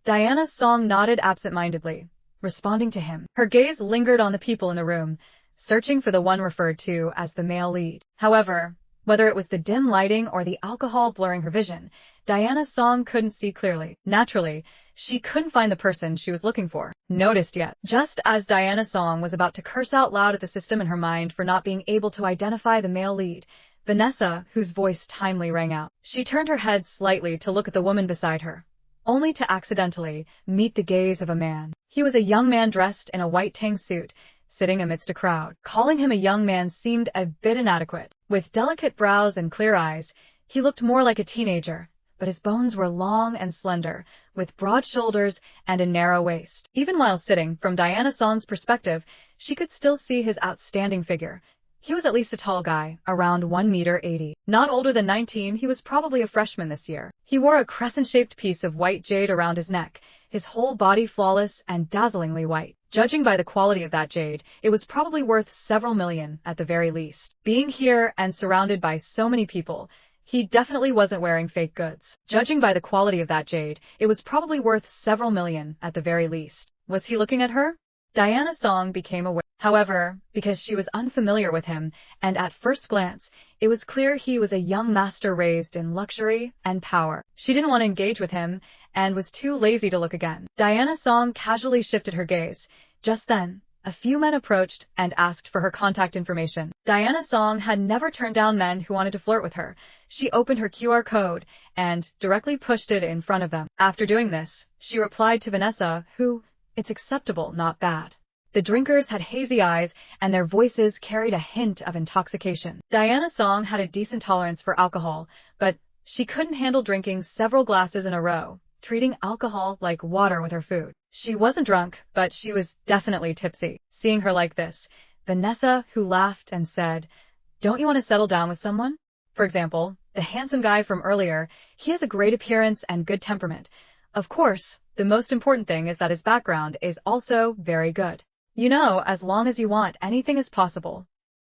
Diana Song nodded absent-mindedly, responding to him. Her gaze lingered on the people in the room, searching for the one referred to as the male lead. However, whether it was the dim lighting or the alcohol blurring her vision, Diana Song couldn't see clearly. Naturally, she couldn't find the person she was looking for. Noticed yet. Just as Diana Song was about to curse out loud at the system in her mind for not being able to identify the male lead, Vanessa, whose voice timely rang out. She turned her head slightly to look at the woman beside her, only to accidentally meet the gaze of a man. He was a young man dressed in a white tang suit, sitting amidst a crowd. Calling him a young man seemed a bit inadequate. With delicate brows and clear eyes, he looked more like a teenager, but his bones were long and slender, with broad shoulders and a narrow waist. Even while sitting, from Diana Song's perspective, she could still see his outstanding figure. He was at least a tall guy, around 1.80 meters. Not older than 19, he was probably a freshman this year. He wore a crescent-shaped piece of white jade around his neck, his whole body flawless and dazzlingly white. Judging by the quality of that jade, it was probably worth several million at the very least. Being here and surrounded by so many people, he definitely wasn't wearing fake goods. Judging by the quality of that jade, it was probably worth several million at the very least. Was he looking at her? Diana Song became aware. However, because she was unfamiliar with him, and at first glance, it was clear he was a young master raised in luxury and power. She didn't want to engage with him, and was too lazy to look again. Diana Song casually shifted her gaze. Just then, a few men approached and asked for her contact information. Diana Song had never turned down men who wanted to flirt with her. She opened her QR code and directly pushed it in front of them. After doing this, she replied to Vanessa, who, "It's acceptable, not bad." The drinkers had hazy eyes, and their voices carried a hint of intoxication. Diana Song had a decent tolerance for alcohol, but she couldn't handle drinking several glasses in a row, treating alcohol like water with her food. She wasn't drunk, but she was definitely tipsy. Seeing her like this, Vanessa, who laughed and said, "Don't you want to settle down with someone? For example, the handsome guy from earlier, he has a great appearance and good temperament. Of course, the most important thing is that his background is also very good. You know, as long as you want, anything is possible."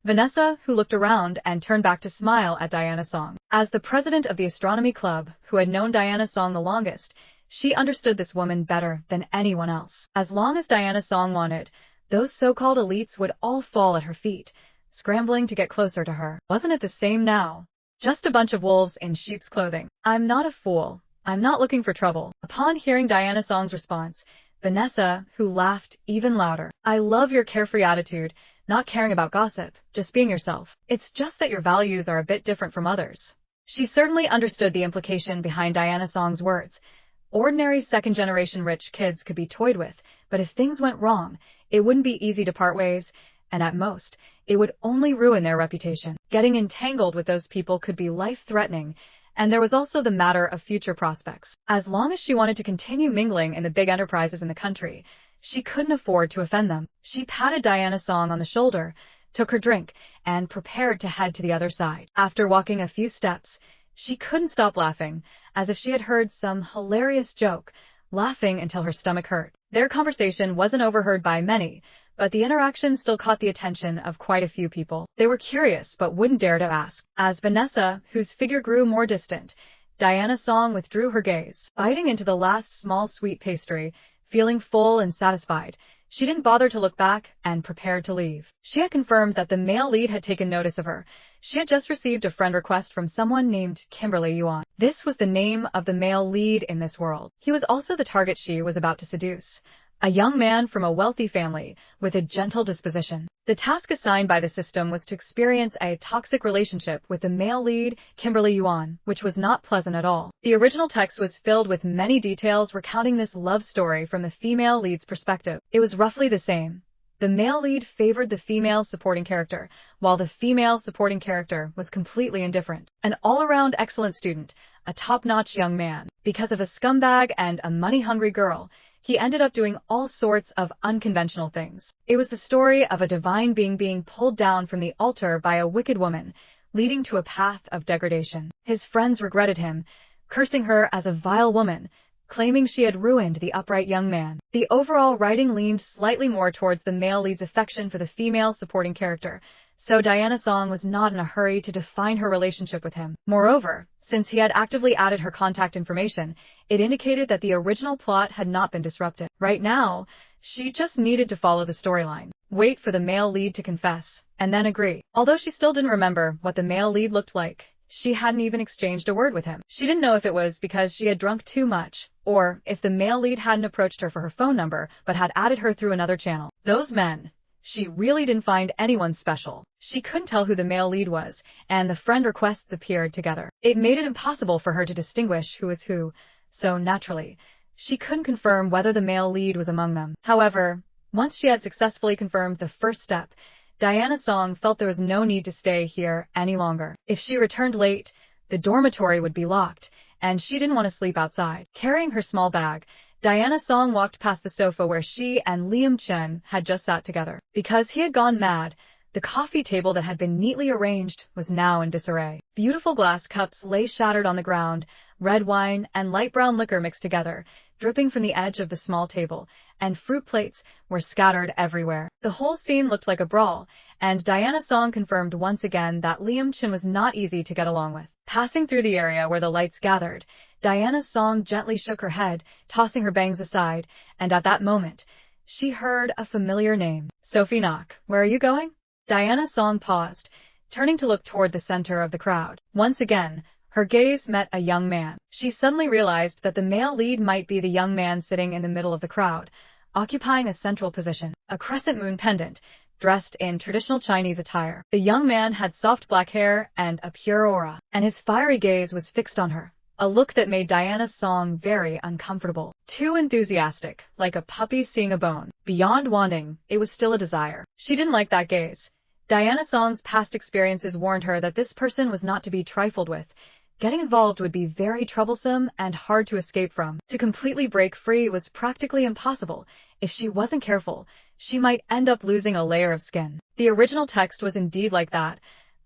Vanessa, who looked around and turned back to smile at Diana Song. As the president of the astronomy club, who had known Diana Song the longest, she understood this woman better than anyone else. As long as Diana Song wanted, those so-called elites would all fall at her feet, scrambling to get closer to her. Wasn't it the same now? Just a bunch of wolves in sheep's clothing. "I'm not a fool. I'm not looking for trouble." Upon hearing Diana Song's response, Vanessa, who laughed even louder. "I love your carefree attitude, not caring about gossip, just being yourself. It's just that your values are a bit different from others." She certainly understood the implication behind Diana Song's words. Ordinary second-generation rich kids could be toyed with, but if things went wrong, it wouldn't be easy to part ways, and at most, it would only ruin their reputation. Getting entangled with those people could be life-threatening, and there was also the matter of future prospects. As long as she wanted to continue mingling in the big enterprises in the country, she couldn't afford to offend them. She patted Diana Song on the shoulder, took her drink, and prepared to head to the other side. After walking a few steps, she couldn't stop laughing, as if she had heard some hilarious joke, laughing until her stomach hurt. Their conversation wasn't overheard by many, but the interaction still caught the attention of quite a few people. They were curious but wouldn't dare to ask. As Vanessa, whose figure grew more distant, Diana Song withdrew her gaze, biting into the last small sweet pastry, feeling full and satisfied. She didn't bother to look back and prepared to leave. She had confirmed that the male lead had taken notice of her. She had just received a friend request from someone named Kimberly Yuan. This was the name of the male lead in this world. He was also the target she was about to seduce. A young man from a wealthy family with a gentle disposition. The task assigned by the system was to experience a toxic relationship with the male lead, Kimberly Yuan, which was not pleasant at all. The original text was filled with many details recounting this love story from the female lead's perspective. It was roughly the same. The male lead favored the female supporting character, while the female supporting character was completely indifferent. An all-around excellent student, a top-notch young man. Because of a scumbag and a money-hungry girl, he ended up doing all sorts of unconventional things. It was the story of a divine being being pulled down from the altar by a wicked woman, leading to a path of degradation. His friends regretted him, cursing her as a vile woman, claiming she had ruined the upright young man. The overall writing leaned slightly more towards the male lead's affection for the female supporting character, so Diana Song was not in a hurry to define her relationship with him. Moreover, since he had actively added her contact information, it indicated that the original plot had not been disrupted. Right now, she just needed to follow the storyline, wait for the male lead to confess, and then agree. Although she still didn't remember what the male lead looked like, she hadn't even exchanged a word with him. She didn't know if it was because she had drunk too much, or if the male lead hadn't approached her for her phone number but had added her through another channel. Those men. She really didn't find anyone special. She couldn't tell who the male lead was, and the friend requests appeared together. It made it impossible for her to distinguish who was who, so naturally, she couldn't confirm whether the male lead was among them. However, once she had successfully confirmed the first step, Diana Song felt there was no need to stay here any longer. If she returned late, the dormitory would be locked, and she didn't want to sleep outside. Carrying her small bag, Diana Song walked past the sofa where she and Liam Chen had just sat together. Because he had gone mad, the coffee table that had been neatly arranged was now in disarray. Beautiful glass cups lay shattered on the ground, red wine and light brown liquor mixed together, dripping from the edge of the small table, and fruit plates were scattered everywhere. The whole scene looked like a brawl, and Diana Song confirmed once again that Liam Chen was not easy to get along with. Passing through the area where the lights gathered, Diana Song gently shook her head, tossing her bangs aside, and at that moment, she heard a familiar name. Sophie Knock, where are you going? Diana Song paused, turning to look toward the center of the crowd. Once again, her gaze met a young man. She suddenly realized that the male lead might be the young man sitting in the middle of the crowd, occupying a central position. A crescent moon pendant, dressed in traditional Chinese attire. The young man had soft black hair and a pure aura, and his fiery gaze was fixed on her. A look that made Diana Song very uncomfortable. Too enthusiastic, like a puppy seeing a bone. Beyond wanting, it was still a desire. She didn't like that gaze. Diana Song's past experiences warned her that this person was not to be trifled with. Getting involved would be very troublesome and hard to escape from. To completely break free was practically impossible. If she wasn't careful, she might end up losing a layer of skin. The original text was indeed like that.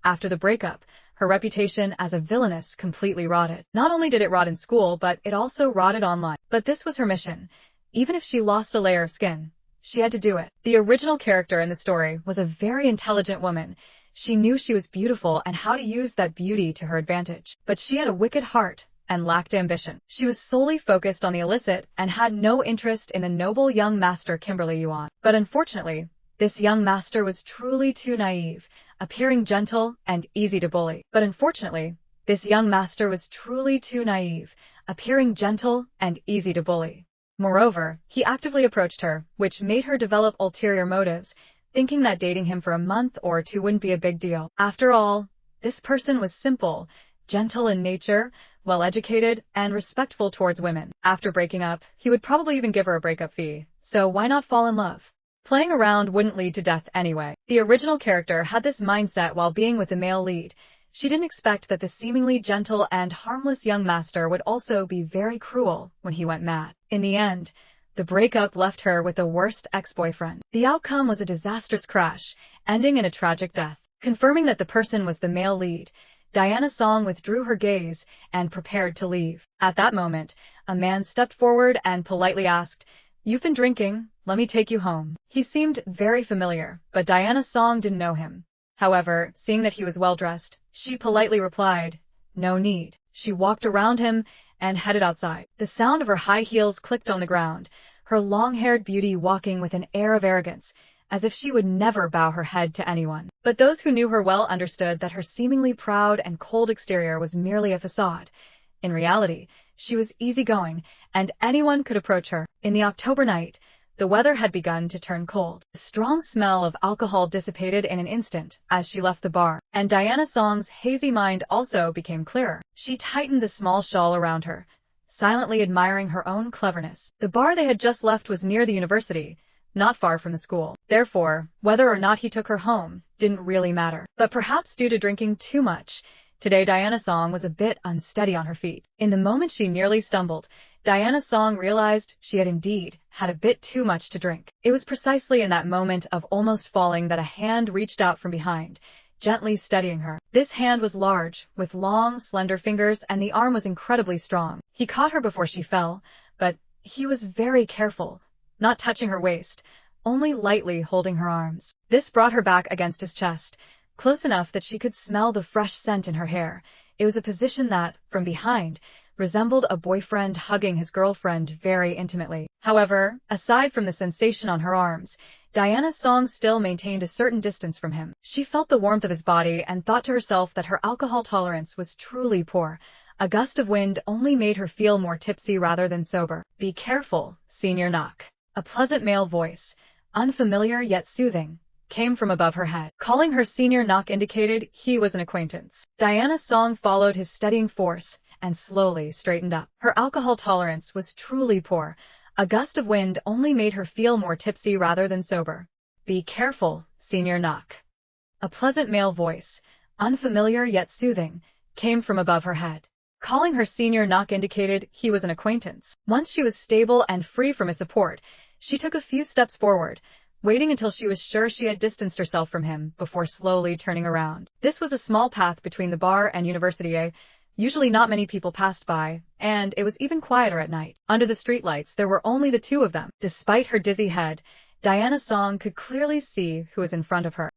After the breakup, her reputation as a villainess completely rotted. Not only did it rot in school, but it also rotted online. But this was her mission. Even if she lost a layer of skin, she had to do it. The original character in the story was a very intelligent woman. She knew she was beautiful and how to use that beauty to her advantage. But she had a wicked heart and lacked ambition. She was solely focused on the illicit and had no interest in the noble young master Kimberly Yuan. But unfortunately, this young master was truly too naive, appearing gentle and easy to bully. But unfortunately, this young master was truly too naive, appearing gentle and easy to bully. Moreover, he actively approached her, which made her develop ulterior motives, thinking that dating him for a month or two wouldn't be a big deal. After all, this person was simple, gentle in nature, well-educated, and respectful towards women. After breaking up, he would probably even give her a breakup fee, so why not fall in love? Playing around wouldn't lead to death anyway. The original character had this mindset while being with the male lead. She didn't expect that the seemingly gentle and harmless young master would also be very cruel when he went mad. In the end, the breakup left her with the worst ex-boyfriend. The outcome was a disastrous crash, ending in a tragic death. Confirming that the person was the male lead, Diana Song withdrew her gaze and prepared to leave. At that moment, a man stepped forward and politely asked, "You've been drinking, let me take you home." He seemed very familiar, but Diana Song didn't know him. However, seeing that he was well-dressed, she politely replied, "No need." She walked around him and headed outside. The sound of her high heels clicked on the ground, her long-haired beauty walking with an air of arrogance, as if she would never bow her head to anyone. But those who knew her well understood that her seemingly proud and cold exterior was merely a facade. In reality, she was easygoing, and anyone could approach her. In the October night, the weather had begun to turn cold. The strong smell of alcohol dissipated in an instant as she left the bar, and Diana Song's hazy mind also became clearer. She tightened the small shawl around her, silently admiring her own cleverness. The bar they had just left was near the university, not far from the school. Therefore, whether or not he took her home didn't really matter. But perhaps due to drinking too much, today Diana Song was a bit unsteady on her feet. In the moment she nearly stumbled, Diana Song realized she had indeed had a bit too much to drink. It was precisely in that moment of almost falling that a hand reached out from behind, gently steadying her. This hand was large, with long, slender fingers, and the arm was incredibly strong. He caught her before she fell, but he was very careful, not touching her waist, only lightly holding her arms. This brought her back against his chest, close enough that she could smell the fresh scent in her hair. It was a position that, from behind, resembled a boyfriend hugging his girlfriend very intimately. However, aside from the sensation on her arms, Diana Song still maintained a certain distance from him. She felt the warmth of his body and thought to herself that her alcohol tolerance was truly poor. A gust of wind only made her feel more tipsy rather than sober. "Be careful, Senior Knock." A pleasant male voice, unfamiliar yet soothing, came from above her head. Calling her Senior Knock indicated he was an acquaintance. Diana Song followed his steadying force and slowly straightened up. Her alcohol tolerance was truly poor. A gust of wind only made her feel more tipsy rather than sober. "Be careful, Senior Knock." A pleasant male voice, unfamiliar yet soothing, came from above her head. Calling her Senior Knock indicated he was an acquaintance. Once she was stable and free from his support, she took a few steps forward, waiting until she was sure she had distanced herself from him before slowly turning around. This was a small path between the bar and university. Usually not many people passed by, and it was even quieter at night. Under the streetlights, there were only the two of them. Despite her dizzy head, Diana Song could clearly see who was in front of her.